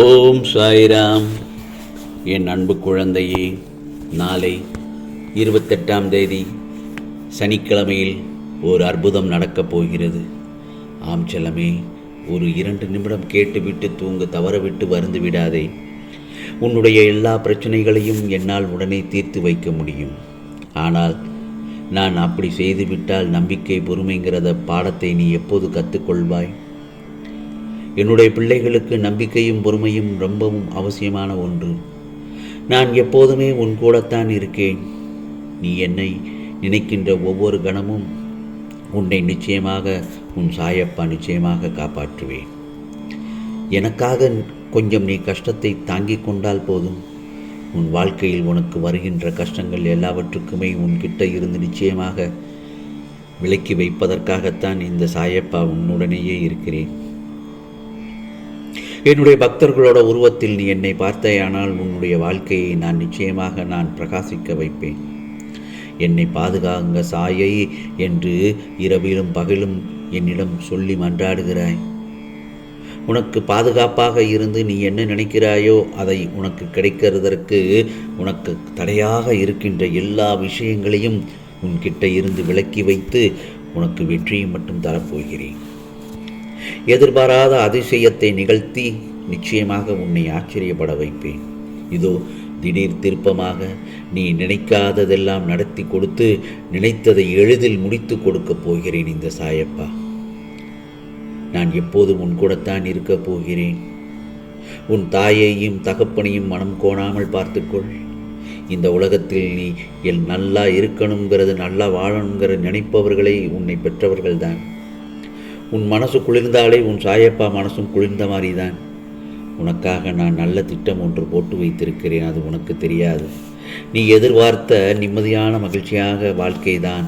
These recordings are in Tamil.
ஓம் சாய்ராம். என் அன்பு குழந்தையே, நாளை 28ஆம் தேதி சனிக்கிழமையில் ஒரு அற்புதம் நடக்கப் போகிறது. ஆம் செல்லமே, ஒரு 2 நிமிடம் கேட்டுவிட்டு தூங்க தவறவிட்டு வருந்து விடாதே. உன்னுடைய எல்லா பிரச்சனைகளையும் என்னால் உடனே தீர்த்து வைக்க முடியும். ஆனால் நான் அப்படி செய்துவிட்டால் நம்பிக்கை பொறுமைங்கிறத பாடத்தை நீ எப்போது கற்றுக்கொள்வாய்? என்னுடைய பிள்ளைகளுக்கு நம்பிக்கையும் பொறுமையும் ரொம்பவும் அவசியமான ஒன்று. நான் எப்போதுமே உன் கூடத்தான் இருக்கேன். நீ என்னை நினைக்கின்ற ஒவ்வொரு கணமும் உன்னை நிச்சயமாக உன் சாயப்பா நிச்சயமாக காப்பாற்றுவேன். எனக்காக கொஞ்சம் நீ கஷ்டத்தை தாங்கிக் கொண்டால் போதும். உன் வாழ்க்கையில் உனக்கு வருகின்ற கஷ்டங்கள் எல்லாவற்றுக்குமே உன்கிட்ட இருந்து நிச்சயமாக விலக்கி வைப்பதற்காகத்தான் இந்த சாயப்பா உன்னுடனேயே இருக்கிறேன். என்னுடைய பக்தர்களோட உருவத்தில் நீ என்னை பார்த்தாயானால் உன்னுடைய வாழ்க்கையை நான் நிச்சயமாக பிரகாசிக்க வைப்பேன். என்னை பாதுகாங்க சாயை என்று இரவிலும் பகலும் என்னிடம் சொல்லி மன்றாடுகிறாய். உனக்கு பாதுகாப்பாக இருந்து நீ என்ன நினைக்கிறாயோ அதை உனக்கு கிடைக்கிறதற்கு உனக்கு தடையாக இருக்கின்ற எல்லா விஷயங்களையும் உன்கிட்ட இருந்து விலக்கி வைத்து உனக்கு வெற்றியை மட்டும் தரப்போகிறேன். எதிர்பாராத அதிசயத்தை நிகழ்த்தி நிச்சயமாக உன்னை ஆச்சரியப்பட வைப்பேன். இதோ திடீர் திருப்பமாக நீ நினைக்காததெல்லாம் நடத்தி கொடுத்து நினைத்ததை எளிதில் முடித்து கொடுக்கப் போகிறேன். இந்த சாயப்பா நான் எப்போதும் உன் கூடத்தான் இருக்கப் போகிறேன். உன் தாயையும் தகப்பனையும் மனம் கோணாமல் பார்த்துக்கொள். இந்த உலகத்தில் நீ நல்லா இருக்கணுங்கிறது, நல்லா வாழணுங்கிற நினைப்பவர்களே உன்னை பெற்றவர்கள்தான். உன் மனசு குளிர்ந்தாலே உன் சாயப்பா மனசும் குளிர்ந்த மாதிரி தான். உனக்காக நான் நல்ல திட்டம் ஒன்று போட்டு வைத்திருக்கிறேன். அது உனக்கு தெரியாது. நீ எதிர்பார்த்த நிம்மதியான மகிழ்ச்சியாக வாழ்க்கை தான்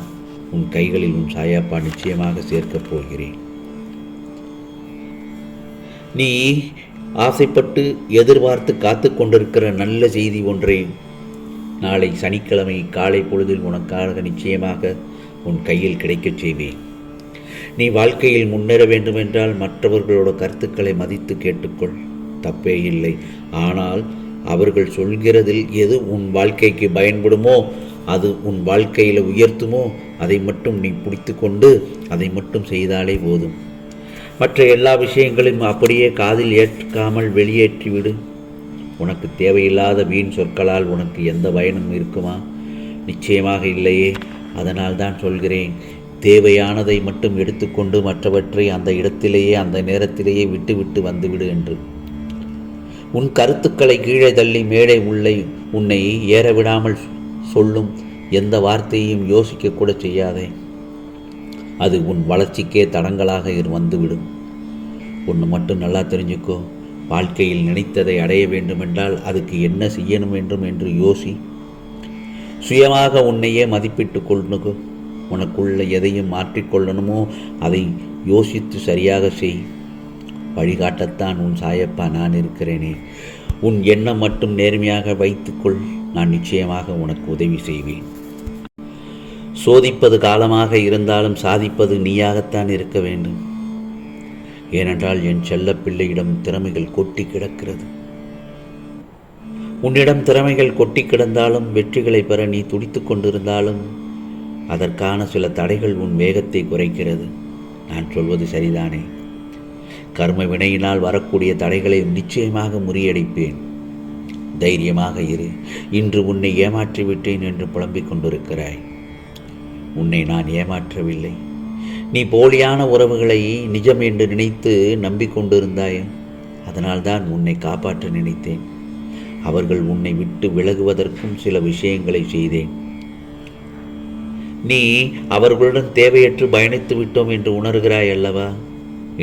உன் கைகளில் உன் சாயப்பா நிச்சயமாக சேர்க்கப் போகிறேன். நீ ஆசைப்பட்டு எதிர்பார்த்து காத்து கொண்டிருக்கிற நல்ல செய்தி ஒன்றை நாளை சனிக்கிழமை காலை பொழுதில் உனக்காக நிச்சயமாக உன் கையில் கிடைக்கச் செய்வேன். நீ வாழ்க்கையில் முன்னேற வேண்டுமென்றால் மற்றவர்களோட கருத்துக்களை மதித்து கேட்டுக்கொள், தப்பே இல்லை. ஆனால் அவர்கள் சொல்கிறதில் எது உன் வாழ்க்கைக்கு பயன்படுமோ, அது உன் வாழ்க்கையில் உயர்த்துமோ அதை மட்டும் நீ பிடித்து கொண்டு அதை மட்டும் செய்தாலே போதும். மற்ற எல்லா விஷயங்களையும் அப்படியே காதில் ஏற்காமல் வெளியேற்றிவிடு. உனக்கு தேவையில்லாத வீண் சொற்களால் உனக்கு எந்த பயனும் இருக்குமா? நிச்சயமாக இல்லையே. அதனால் தான் சொல்கிறேன், தேவையானதை மட்டும் எடுத்துக்கொண்டு மற்றவற்றை அந்த இடத்திலேயே அந்த நேரத்திலேயே விட்டு வந்துவிடு என்று. உன் கருத்துக்களை கீழே தள்ளி மேடை உன்னை ஏற விடாமல் சொல்லும் எந்த வார்த்தையையும் யோசிக்க கூட செய்யாதே. அது உன் வளர்ச்சிக்கே தடங்களாக வந்துவிடும். ஒன்று மட்டும் நல்லா தெரிஞ்சுக்கோ, வாழ்க்கையில் நினைத்ததை அடைய வேண்டுமென்றால் அதுக்கு என்ன செய்யணும் வேண்டும் என்று யோசி. சுயமாக உன்னையே மதிப்பிட்டு கொள்ளுகோ. உனக்குள்ள எதையும் மாற்றிக்கொள்ளணுமோ அதை யோசித்து சரியாக செய். வழிகாட்டத்தான் உன் சாயப்பா நான் இருக்கிறேனே. உன் எண்ணம் மட்டும் நேர்மையாக வைத்துக்கொள். நான் நிச்சயமாக உனக்கு உதவி செய்வேன். சோதிப்பது காலமாக இருந்தாலும் சாதிப்பது நீயாகத்தான் இருக்க வேண்டும். ஏனென்றால் என் செல்ல பிள்ளையிடம் திறமைகள் கொட்டி கிடக்கிறது. உன்னிடம் திறமைகள் கொட்டி கிடந்தாலும் வெற்றிகளை பெற நீ துடித்து கொண்டிருந்தாலும் அதற்கான சில தடைகள் உன் வேகத்தை குறைக்கிறது. நான் சொல்வது சரிதானே? கர்ம வினையினால் வரக்கூடிய தடைகளை நிச்சயமாக முறியடிப்பேன். தைரியமாக இரு. இன்று உன்னை ஏமாற்றிவிட்டேன் என்று புலம்பிக் கொண்டிருக்கிறாய். உன்னை நான் ஏமாற்றவில்லை. நீ போலியான உறவுகளை நிஜம் என்று நினைத்து நம்பிக்கொண்டிருந்தாய். அதனால்தான் உன்னை காப்பாற்ற நினைத்தேன். அவர்கள் உன்னை விட்டு விலகுவதற்கும் சில விஷயங்களை செய்தேன். நீ அவர்களுடன் தேவையற்று பயணித்து விட்டோம் என்று உணர்கிறாய் அல்லவா?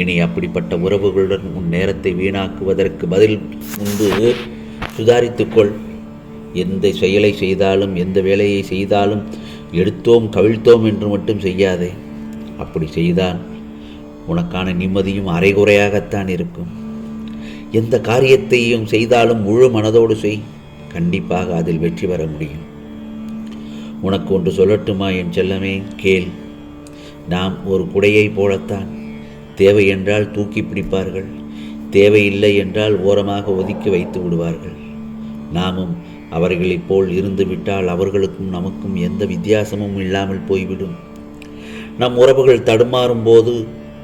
இனி அப்படிப்பட்ட உறவுகளுடன் உன் நேரத்தை வீணாக்குவதற்கு பதில் முன்பு சுதாரித்துக்கொள். எந்த செயலை செய்தாலும் எந்த வேலையை செய்தாலும் எடுத்தோம் கவிழ்த்தோம் என்று மட்டும் செய்யாதே. அப்படி செய்தால் உனக்கான நிம்மதியும் அரைகுறையாகத்தான் இருக்கும். எந்த காரியத்தையும் செய்தாலும் முழு மனதோடு செய். கண்டிப்பாக அதில் வெற்றி பெற முடியும். உனக்கு ஒன்று சொல்லட்டுமா என் செல்லமே? கேள். நாம் ஒரு குடையை போலத்தான். தேவை என்றால் தூக்கி பிடிப்பார்கள், தேவையில்லை என்றால் ஓரமாக ஒதுக்கி வைத்து விடுவார்கள். நாமும் அவர்களைப் போல் இருந்துவிட்டால் அவர்களுக்கும் நமக்கும் எந்த வித்தியாசமும் இல்லாமல் போய்விடும். நம் உறவுகள் தடுமாறும் போது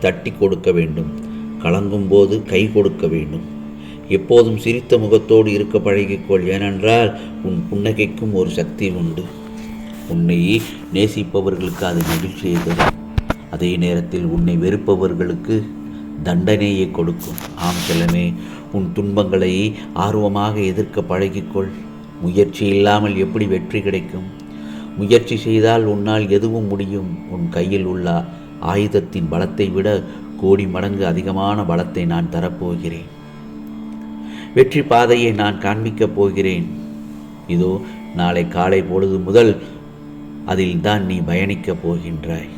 தட்டி கொடுக்க வேண்டும், கலங்கும் போது கை கொடுக்க வேண்டும். எப்போதும் சிரித்த முகத்தோடு இருக்க பழகிக்கொள். ஏனென்றால் உன் புன்னகைக்கும் ஒரு சக்தி உண்டு. உன்னை நேசிப்பவர்களுக்கு அது மகிழ்ச்சியை தரும். அதே நேரத்தில் உன்னை வெறுப்பவர்களுக்கு தண்டனையை கொடுக்கும். ஆம் செல்லமே, உன் துன்பங்களை ஆர்வமாக எதிர்க்க பழகிக்கொள். முயற்சி இல்லாமல் எப்படி வெற்றி கிடைக்கும்? முயற்சி செய்தால் உன்னால் எதுவும் முடியும். உன் கையில் உள்ள ஆயுதத்தின் பலத்தை விட கோடி மடங்கு அதிகமான பலத்தை நான் தரப்போகிறேன். வெற்றி பாதையை நான் காண்பிக்கப் போகிறேன். இதோ நாளை காலை பொழுது முதல் அதில் தான் நீ பயணிக்கப் போகின்றாய்.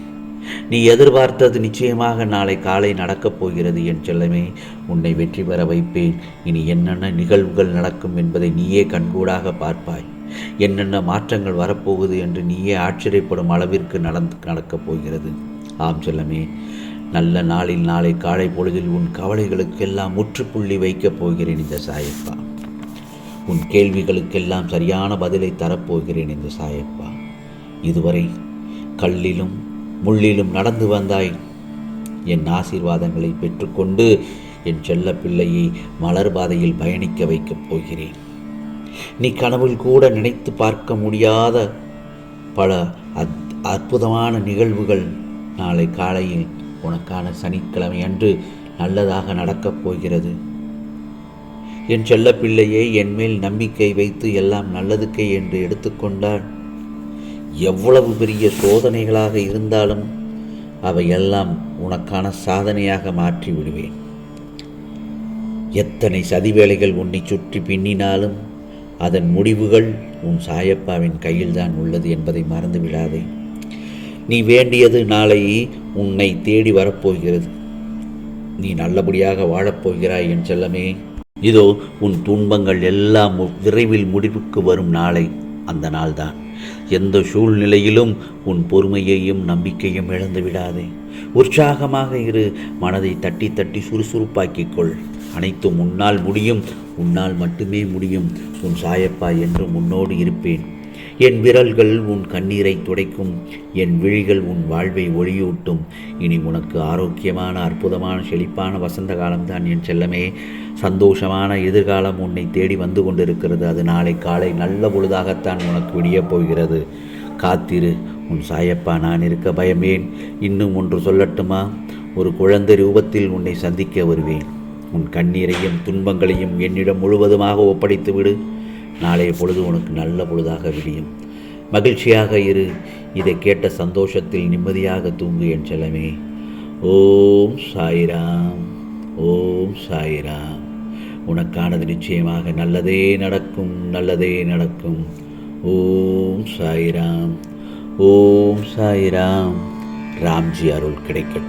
நீ எதிர்பார்த்தது நிச்சயமாக நாளை காலை நடக்கப் போகிறது. என் செல்லமே, உன்னை வெற்றி பெற வைப்பேன். இனி என்னென்ன நிகழ்வுகள் நடக்கும் என்பதை நீயே கண்கூடாக பார்ப்பாய். என்னென்ன மாற்றங்கள் வரப்போகுது என்று நீயே ஆச்சரியப்படும் அளவிற்கு நடக்கப் போகிறது. ஆம் செல்லமே, நல்ல நாளில் நாளை காலை பொழுதில் உன் கவலைகளுக்கெல்லாம் முற்றுப்புள்ளி வைக்கப் போகிறேன் இந்த சாயப்பா. உன் கேள்விகளுக்கெல்லாம் சரியான பதிலை தரப்போகிறேன் இந்த சாயப்பா. இதுவரை கல்லிலும் முள்ளிலும் நடந்து வந்தாய். என் ஆசீர்வாதங்களை பெற்றுக்கொண்டு என் செல்ல பிள்ளையை மலர் பாதையில் பயணிக்க வைக்கப் போகிறேன். நீ கனவில் கூட நினைத்து பார்க்க முடியாத பல அற்புதமான நிகழ்வுகள் நாளை காலையில் உனக்கான சனிக்கிழமை அன்று நல்லதாக நடக்கப் போகிறது. என் செல்ல பிள்ளையை என் மேல் நம்பிக்கை வைத்து எல்லாம் நல்லதுக்கே என்று எடுத்துக்கொண்டால் எவ்வளவு பெரிய சோதனைகளாக இருந்தாலும் அவையெல்லாம் உனக்கான சாதனையாக மாற்றி விடுவேன். எத்தனை சதிவேளைகள் உன்னை சுற்றி பின்னினாலும் அதன் முடிவுகள் உன் சாயப்பாவின் கையில்தான் உள்ளது என்பதை மறந்து விடாதே. நீ வேண்டியது நாளை உன்னை தேடி வரப்போகிறது. நீ நல்லபடியாக வாழப்போகிறாய் என் செல்லமே. இதோ உன் துன்பங்கள் எல்லாம் விரைவில் முடிவுக்கு வரும் நாளை அந்த நாள்தான். எந்த சூழ்நிலையிலும் உன் பொறுமையையும் நம்பிக்கையும் இழந்து விடாதே. உற்சாகமாக இரு. மனதை தட்டி தட்டி சுறுசுறுப்பாக்கிக்கொள். அனைத்தும் உன்னால் முடியும், உன்னால் மட்டுமே முடியும். உன் சாயப்பா என்று உன்னோடு இருப்பேன். என் விரல்கள் உன் கண்ணீரை துடைக்கும், என் விழிகள் உன் வாழ்வை ஒளியூட்டும். இனி உனக்கு ஆரோக்கியமான அற்புதமான செழிப்பான வசந்த காலம்தான் என் செல்லமே. சந்தோஷமான எதிர்காலம் உன்னை தேடி வந்து கொண்டிருக்கிறது. அது நாளை காலை நல்ல பொழுதாகத்தான் உனக்கு விடியப் போகிறது. காத்திரு. உன் சாயப்பா நான் இருக்க பயமேன். இன்னும் ஒன்று சொல்லட்டுமா? ஒரு குழந்தை ரூபத்தில் உன்னை சந்திக்க வருவேன். உன் கண்ணீரையும் துன்பங்களையும் என்னிடம் முழுவதுமாக ஒப்படைத்து விடு. நாளைய பொழுது உனக்கு நல்ல பொழுதாக விடியும். மகிழ்ச்சியாக இரு. இதை கேட்ட சந்தோஷத்தில் நிம்மதியாக தூங்கு என் செல்லமே. ஓம் சாய்ராம், ஓம் சாய்ராம். உனக்கானது நிச்சயமாக நல்லதே நடக்கும், நல்லதே நடக்கும். ஓம் சாய்ராம், ஓம் சாய்ராம். ராம்ஜி அருள் கிடைக்கட்டும்.